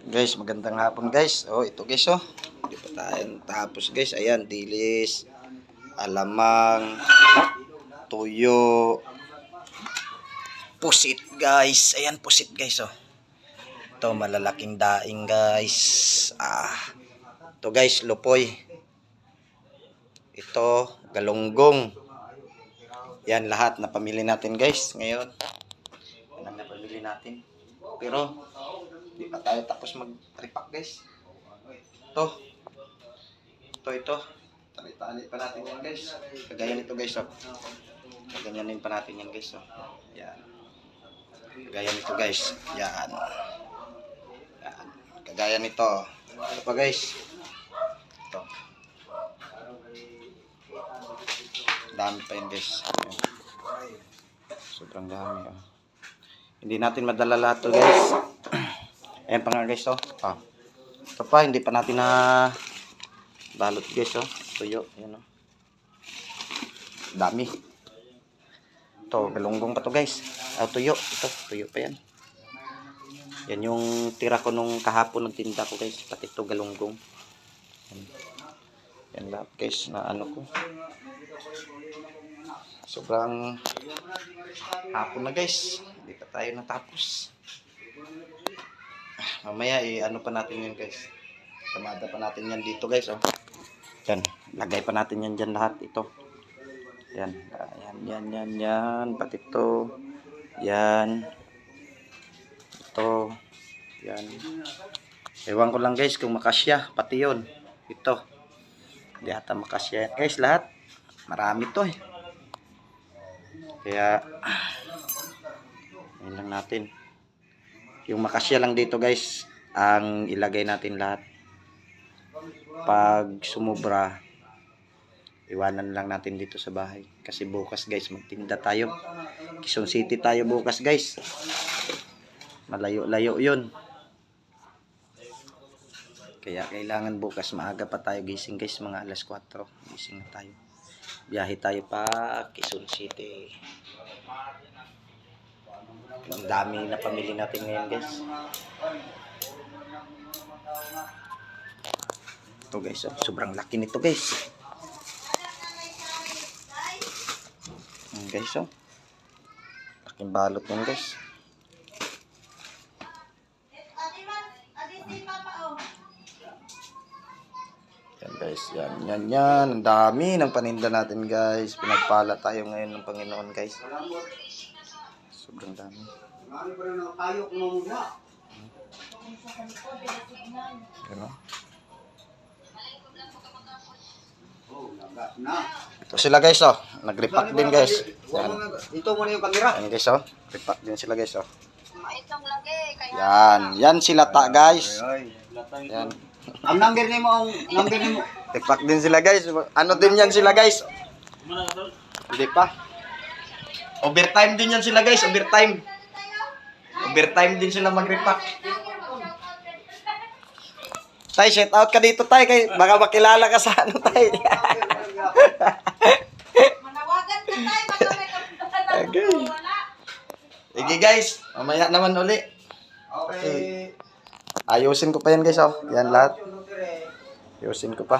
Guys, magandang hapon guys. Oh, ito guys oh. Hindi pa tayo tapos guys. Ayan, dilis, alamang, tuyo, pusit guys. Ayan, pusit guys oh. Ito, malalaking daing guys. Ito guys, lupoy. Ito, galunggong. Yan, lahat na pamili natin guys. Ngayon, yan na pamili natin. Pero, hindi pa tayo tapos mag-repack guys. Ito. Tali-tali pa natin yan guys. Kagaya nito guys oh. Kaganyanin pa natin yan guys oh. Yan. Kagaya nito guys. Yan. Yan. Kagaya nito. Ito pa guys. Ito. Dami pa yun guys. Yan. Sobrang dami oh. Hindi natin madala lahat to guys. Ayan pa nga guys oh. Ito pa, hindi pa natin na balot guys oh. Tuyo, yan oh. Dami. Ito, galunggong pa to guys. Tuyo, ito, tuyo pa yan. Yan yung tira ko nung kahapon ng tinda ko guys. Pati ito galunggong. Yan lahat guys na ano ko. Sobrang hapon na guys. Hindi pa tayo natapos. Mamaya ano pa natin yan guys. Tamada pa natin yan dito guys oh. Yan, lagay pa natin yan dyan lahat ito. Yan, yan. Pati ito. Yan. Ito. Yan. Ewan ko lang guys kung makasya. Pati yun. Ito. Hindi ata makasya yan. Guys, lahat. Marami to eh. Kaya, yun lang natin. Yung makasya lang dito guys, ang ilagay natin lahat. Pag sumubra, iwanan lang natin dito sa bahay. Kasi bukas guys, magtinda tayo. Quezon City tayo bukas guys. Malayo-layo yun. Kaya kailangan bukas maaga pa tayo gising guys. Mga alas 4, gising na tayo. Biyahe tayo pa Quezon City. Ang dami na pamili natin ngayon guys. Ito guys oh, sobrang laki nito guys. Guys oh, laking balot yan guys. Yan guys, yan. Ang dami ng paninda natin guys. Pinagpala tayo ngayon ng Panginoon guys. Sobrang dami. Ano? Ito sila guys oh. Nag-repack din guys. Yan. Ito mo na yung camera. Yan guys oh. Repack din sila guys oh. Yan sila guys. Yan. Ang number ni mo, Repack din sila guys. Ano din yan sila guys? Hindi pa. Overtime din yan sila guys. Overtime din sila mag-repack. Tay, shout out ka dito tay. Baka makilala ka sa ano tay. Manawagan ka tay. Baka may kapuntahan Okay. wala. Sige guys. Mamaya naman uli. Okay. Ayusin ko pa yan guys oh. Yan lahat. Ayusin ko pa.